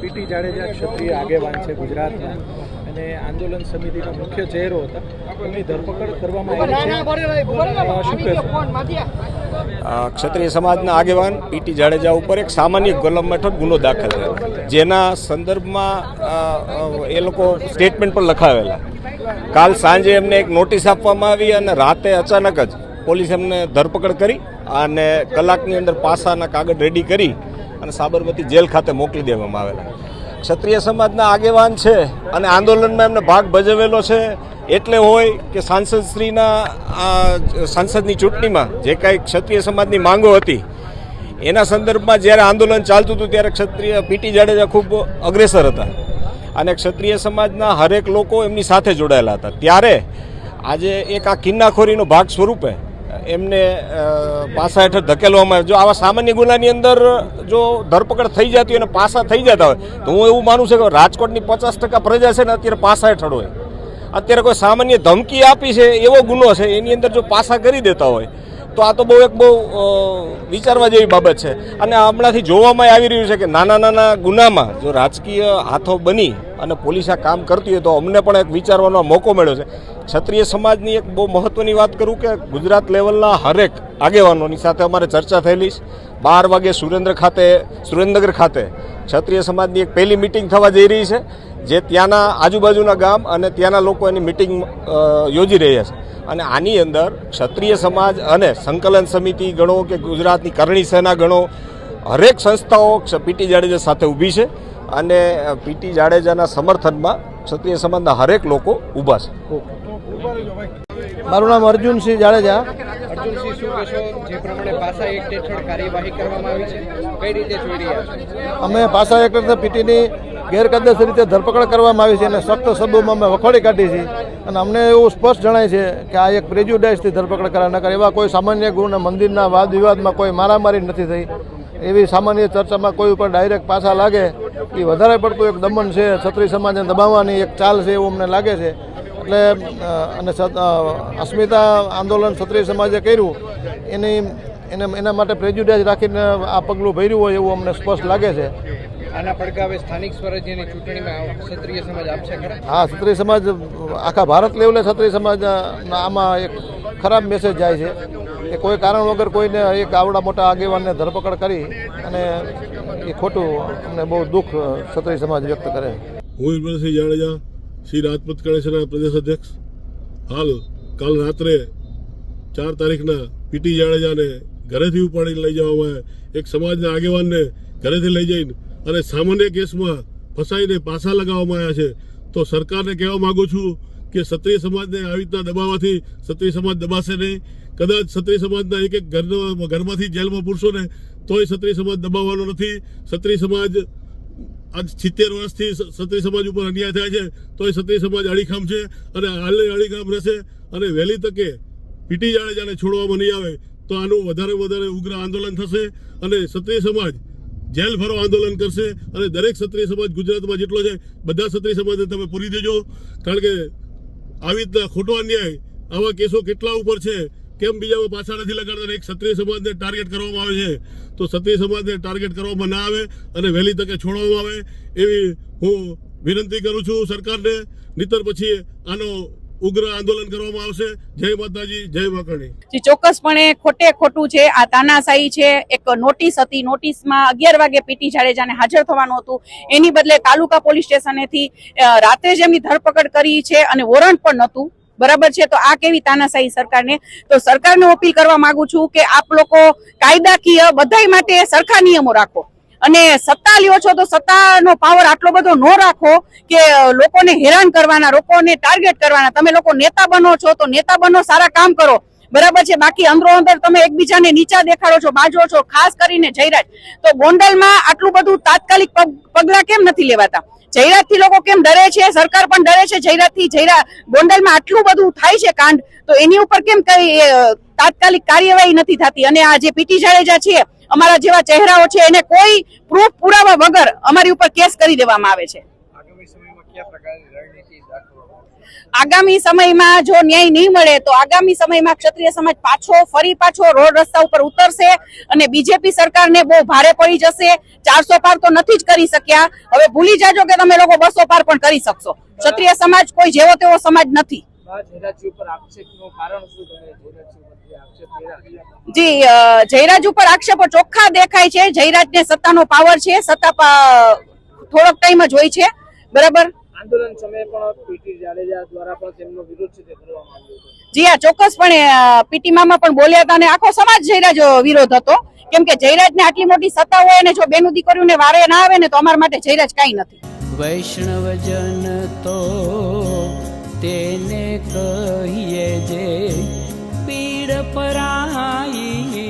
PT Jadeja ક્ષત્રિય આગેવાન છે ગુજરાતના અને આંદોલન સમિતિના મુખ્ય ચહેરો હતા. એમની ધરપકડ કરવામાં આવી છે. ક્ષત્રિય સમાજના આગેવાન પીટી જાડેજા ઉપર એક સામાન્ય કલમ હેઠળ ગુનો દાખલ થયો, જેના સંદર્ભમાં એ લોકો સ્ટેટમેન્ટ પર લખાવેલા. કાલ સાંજે એમને એક નોટિસ આપવામાં આવી અને રાતે અચાનક જ પોલીસ એમને ધરપકડ કરી અને કલાકની અંદર પાસાના કાગળ રેડી કરી અને સાબરમતી જેલ ખાતે મોકલી દેવામાં આવેલા. ક્ષત્રિય સમાજના આગેવાન છે અને આંદોલનમાં એમને ભાગ ભજવેલો છે. એટલે હોય કે સાંસદની ચૂંટણીમાં જે કાંઈ ક્ષત્રિય સમાજની માંગો હતી એના સંદર્ભમાં જ્યારે આંદોલન ચાલતું હતું ત્યારે ક્ષત્રિય પીટી જાડેજા ખૂબ અગ્રેસર હતા અને ક્ષત્રિય સમાજના હરેક લોકો એમની સાથે જોડાયેલા હતા. ત્યારે આજે એક આ કિન્નાખોરીનો ભાગ સ્વરૂપે એમને પાસા હેઠળ ધકેલવામાં આવે. જો આવા સામાન્ય ગુનાની અંદર જો ધરપકડ થઈ જતી હોય અને પાસા થઈ જતા હોય તો હું એવું માનું છું કે રાજકોટની 50% પ્રજા છે ને અત્યારે પાસા હેઠળ હોય. અત્યારે કોઈ સામાન્ય ધમકી આપી છે એવો ગુનો છે, એની અંદર જો પાસા કરી દેતા હોય તો આ તો બહુ વિચારવા જેવી બાબત છે. અને હમણાંથી જોવામાં આવી રહ્યું છે કે નાના નાના ગુનામાં જો રાજકીય હાથો બની અને પોલીસ આ કામ કરતી હોય તો અમને પણ એક વિચારવાનો મોકો મળ્યો છે. ક્ષત્રિય સમાજની એક બહુ મહત્ત્વની વાત કરું કે ગુજરાત લેવલના હરેક આગેવાનોની સાથે અમારે ચર્ચા થયેલી છે. 12 વાગે સુરેન્દ્રનગર ખાતે ક્ષત્રિય સમાજની એક પહેલી મિટિંગ થવા જઈ રહી છે, જે ત્યાંના આજુબાજુના ગામ અને ત્યાંના લોકો એની મિટિંગ યોજી રહ્યા છે. અને આની અંદર ક્ષત્રિય સમાજ અને સંકલન સમિતિ ગણો કે ગુજરાતની કરણી સેના ગણો, હરેક સંસ્થાઓ પીટી જાડેજા સાથે ઊભી છે અને પીટી જાડેજાના સમર્થનમાં ક્ષત્રિય સમાજના હરેક લોકો ઊભા છે. મારું નામ અર્જુનસિંહ જાડેજા. અર્જુનસિંહ, શું કહેશો? જે પ્રમાણે પાસા એક્ટ હેઠળ કાર્યવાહી કરવામાં આવી છે, કઈ રીતે જોઈ રહ્યા છો? અમે પાસા એક્ટ હેઠળ પીટીની ગેરકાયદેસર રીતે ધરપકડ કરવામાં આવી છે અને સખ્ત શબ્દોમાં અમે વખોડી કાઢી છે. અને અમને એવું સ્પષ્ટ જણાય છે કે આ એક પ્રેજ્યુડાઇસથી ધરપકડ કરાય, નકર એવા કોઈ સામાન્ય ગુણ મંદિરના વાદ વિવાદમાં કોઈ મારામારી નથી થઈ. એવી સામાન્ય ચર્ચામાં કોઈ ઉપર ડાયરેક્ટ પાછા લાગે એ વધારે પડતું એક દમન છે, ક્ષત્રિય સમાજને દબાવવાની એક ચાલ છે એવું અમને લાગે છે. એટલે અને અસ્મિતા આંદોલન ક્ષત્રિય સમાજે કર્યું એના માટે પ્રેજ્યુડાઇસ રાખીને આ પગલું ભર્યું હોય એવું અમને સ્પષ્ટ લાગે છે. આના પડઘા સ્થાનિક સ્વરાજ્યની ચૂંટણીમાં ક્ષત્રિય સમાજ આપશે ખરા? હા, ક્ષત્રિય સમાજ આખા ભારત લેવલે ક્ષત્રિય સમાજ આમાં એક ખરાબ મેસેજ જાય છે કે કોઈ કારણ વગર કોઈને એક આવડા મોટા આગેવાનને ધરપકડ કરી અને એ ખોટું અમને બહુ દુઃખ ક્ષત્રિય સમાજ વ્યક્ત કરે. હું ઇમરાનસિંહ જાડેજા, શ્રી રાજપૂત ગણેશના પ્રદેશ અધ્યક્ષ. હાલ કાલ રાત્રે 4 તારીખના પીટી જાડેજાને ઘરેથી ઉપાડીને લઈ જવામાં એક સમાજના આગેવાનને ઘરેથી લઈ જઈને અને સામાન્ય કેસમાં ફસાઈને પાછા લગાવવામાં આવ્યા છે. તો સરકારને કહેવા માગું છું કે ક્ષત્રિય સમાજને આવી રીતના દબાવવાથી ક્ષત્રિય સમાજ દબાશે નહીં. કદાચ ક્ષત્રિય સમાજના એક ઘરમાંથી જેલમાં પૂરશો ને તોય ક્ષત્રિય સમાજ દબાવવાનો નથી. ક્ષત્રિય સમાજ આજ 70 વર્ષથી ક્ષત્રિય સમાજ ઉપર અન્યાય થાય છે તોય ક્ષત્રિય સમાજ અડીખમ છે અને હાલે અડીખમ રહેશે. અને વહેલી તકે પીટી જાડેજાને છોડવામાં નહીં આવે તો આનું વધારે ઉગ્ર આંદોલન થશે અને ક્ષત્રિય સમાજ જેલ ભરો આંદોલન કરશે. અને દરેક ક્ષત્રિય સમાજ ગુજરાતમાં જેટલો છે બધા ક્ષત્રિય સમાજને તમે પૂરી દેજો, કારણ કે આવી રીતના ખોટો અન્યાય આવા કેસો કેટલા ઉપર છે, કેમ બીજામાં પાછા નથી લગાડતા? એક ક્ષત્રિય સમાજને ટાર્ગેટ કરવામાં આવે છે તો ક્ષત્રિય સમાજને ટાર્ગેટ કરવામાં ના આવે અને વહેલી તકે છોડવામાં આવે એવી હું વિનંતી કરું છું સરકારને. નહીંતર પછી આનો ઉગ્ર આંદોલન કરવામાં આવશે. જય માતાજી, જય વાંકાણી. જે ચોક્કસપણે ખોટે ખોટું છે. આ તાનાશાહી છે. એક નોટિસ હતી, નોટિસમાં 11 વાગે પીટી જાડેજાને હાજર થવાનું હતું, એની બદલે તાલુકા પોલીસ સ્ટેશનેથી રાત્રે જ એમની ધરપકડ કરી છે અને વોરંટ પણ નહોતું. બરાબર છે. તો આ કેવી તાનાશાહી સરકારને? તો સરકારને અપીલ કરવા માંગુ છું કે આપ લોકો કાયદાકીય બધાય માટે સરખા નિયમો રાખો અને સત્તા લ્યો છો તો સત્તાનો પાવર આટલો બધો ન રાખો કે લોકોને હેરાન કરવાના, લોકોને ટાર્ગેટ કરવાના. તમે લોકો નેતા બનો છો તો નેતા બનો, સારા કામ કરો. બરાબર છે. બાકી અંદરો અંદર તમે એકબીજાને નીચા દેખાડો છો, બાજો છો. ખાસ કરીને જયરાજ તો ગોંડલમાં આટલું બધું તાત્કાલિક પગલા કેમ નથી લેવાતા? જયરાજ થી લોકો કેમ ડરે છે? સરકાર પણ ડરે છે જયરાજ થી. ગોંડલમાં આટલું બધું થાય છે કાંડ, તો એની ઉપર કેમ કઈ તાત્કાલિક કાર્યવાહી નથી થતી? અને આ જે પીટી જાડેજા છે, અમારા જેવા ચહેરાઓ છે, એને કોઈ પ્રૂફ પુરાવા વગર અમારી ઉપર કેસ કરી દેવામાં આવે છે. આગામી સમયમાં જો ન્યાય નહીં મળે તો આગામી સમયમાં ક્ષત્રિય સમાજ ફરી પાછો રોડ રસ્તા ઉપર ઉતરશે અને બીજેપી સરકારને બહુ ભારે પડી જશે. 400 પાર તો નથી જ કરી શક્યા, હવે ભૂલી જાજો કે તમે લોકો 200 પાર પણ કરી શકશો. ક્ષત્રિય સમાજ કોઈ જેવો તેવો સમાજ નથી. જી, જયરાજ ઉપર આક્ષેપો ચોખ્ખા દેખાય છે. જયરાજને સત્તાનો પાવર છે, સત્તા થોડોક ટાઈમ જ હોય છે. બરાબર. આંદોલન સમયે પણ પીટી જાડેજા દ્વારા પણ તેમનો વિરોધ છે તે કરવામાં આવ્યો હતો. જી હા, ચોક્કસપણે પીટી મામા પણ બોલ્યા હતા અને આખો સમાજ જયરાજ વિરોધ હતો. કેમ કે જયરાજને આટલી મોટી સત્તા હોય અને જો બેનું દીકરીઓને વારે ના આવે ને તો અમારા માટે જયરાજ કાંઈ નથી. વૈષ્ણવજન તો તેને કહીએ જે પીડ પરાઈ.